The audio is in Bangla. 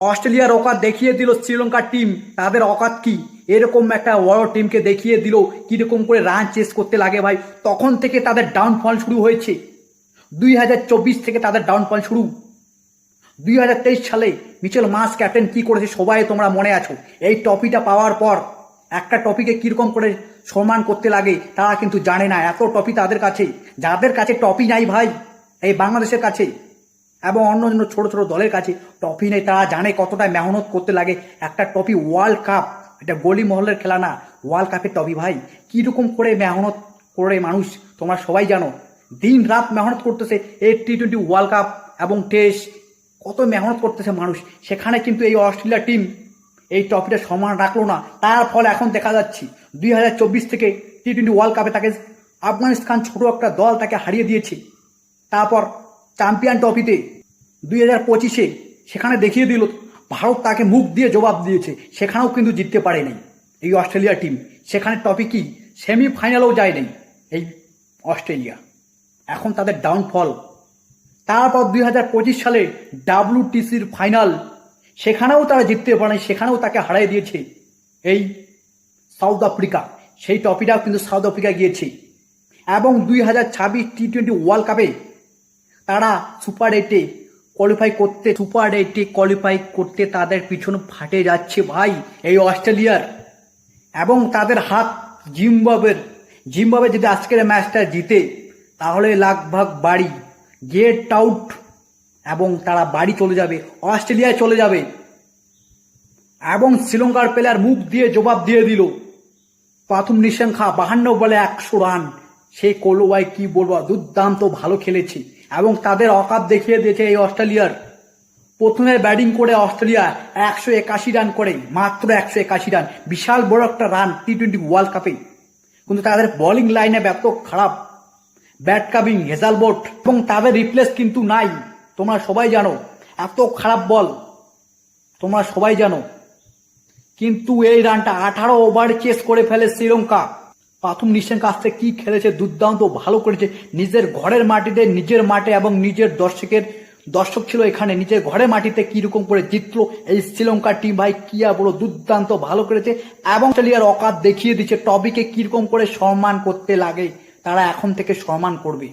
অস্ট্রেলিয়ার অকাত দেখিয়ে দিল শ্রীলঙ্কার টিম, তাদের অকাত কি। এরকম একটা বড় টিমকে দেখিয়ে দিল কিরকম করে রান চেস করতে লাগে ভাই। তখন থেকে তাদের ডাউনফল শুরু হয়েছে। 2024 থেকে তাদের ডাউনফল শুরু। 2023 সালে মিচেল মার্শ ক্যাপ্টেন কি করেছে সবাই তোমরা মনে আছো। এই ট্রফিটা পাওয়ার পর একটা টপিকে কিরকম করে সম্মান করতে লাগে তারা কিন্তু জানে না। এত ট্রফি তাদের কাছে, যাদের কাছে ট্রফি নাই ভাই এই বাংলাদেশের কাছে এবং অন্য অন্য ছোট ছোট দলের কাছে ট্রফি নেই, তারা জানে কতটা মেহনত করতে লাগে। একটা ট্রফি ওয়ার্ল্ড কাপ, এটা গলি মহলের খেলা না, ওয়ার্ল্ড কাপের ট্রফি ভাই। কীরকম করে মেহনত করে মানুষ তোমরা সবাই জানো। দিন রাত মেহনত করতেছে এই T20 ওয়ার্ল্ড কাপ এবং টেস্ট, কত মেহনত করতেছে মানুষ। সেখানে কিন্তু এই অস্ট্রেলিয়া টিম এই ট্রফিটা সম্মান রাখলো না। তার ফলে এখন দেখা যাচ্ছে 2024 থেকে T20 ওয়ার্ল্ড কাপে তাকে আফগানিস্তান ছোট একটা দল তাকে হারিয়ে দিয়েছে। তারপর চ্যাম্পিয়ন ট্রফিতে 2025-এ সেখানে দেখিয়ে দিল ভারত তাকে মুখ দিয়ে জবাব দিয়েছে, সেখানেও কিন্তু জিততে পারেনি এই অস্ট্রেলিয়া টিম। সেখানে ট্রফি কি সেমিফাইনালেও যায়নি এই অস্ট্রেলিয়া। এখন তাদের ডাউনফল। তারপর 2025 সালে WTCর ফাইনাল, সেখানেও তারা জিততে পারেনি, সেখানেও তাকে হারিয়ে দিয়েছে এই সাউথ আফ্রিকা। সেই ট্রফিটাও কিন্তু সাউথ আফ্রিকা গিয়েছে। এবং 2026 T20 ওয়ার্ল্ড কাপে তারা সুপার এইটে কোয়ালিফাই করতে তাদের পিছনে ফাটে যাচ্ছে ভাই এই অস্ট্রেলিয়ার। এবং তাদের হাত জিম্বাবুয়ে যদি আজকের ম্যাচটা জিতে তাহলে লাখভাগ বাড়ি গেট আউট এবং তারা বাড়ি চলে যাবে, অস্ট্রেলিয়ায় চলে যাবে। এবং শ্রীলঙ্কার প্লেয়ার মুখ দিয়ে জবাব দিয়ে দিল। প্রথম নিঃসংখ্যা 52 বলে 100 রান। সেই কোলোবাই কি বলবো, দুর্দান্ত ভালো খেলেছে এবং তাদের অকাত দেখিয়ে দিয়েছে এই অস্ট্রেলিয়ার। প্রথমে ব্যাটিং করে অস্ট্রেলিয়া 181 রান করে, মাত্র 181 রান, বিশাল বড় একটা রান T20 ওয়ার্ল্ড কাপে। কিন্তু তাদের বোলিং লাইনে এত খারাপ, ব্যাট কামিং হেজালবোট এবং তাদের রিপ্লেস কিন্তু নাই, তোমরা সবাই জানো। এত খারাপ বল তোমরা সবাই জানো। কিন্তু এই রানটা 18 ওভার চেস করে ফেলে শ্রীলঙ্কা। প্রথম নিঃসংখ্যা কাছ থেকে কি খেলেছে, দুর্দান্ত ভালো করেছে। নিজের ঘরের মাটিতে, নিজের মাঠে এবং নিজের দর্শক ছিল এখানে, নিজের ঘরের মাটিতে কিরকম করে জিতলো এই শ্রীলঙ্কা টিম ভাই। কিয়া বড় দুর্দান্ত ভালো করেছে এবং অস্ট্রেলিয়ার অকাত দেখিয়ে দিচ্ছে ট্রফিকে কিরকম করে সম্মান করতে লাগে। তারা এখন থেকে সম্মান করবে।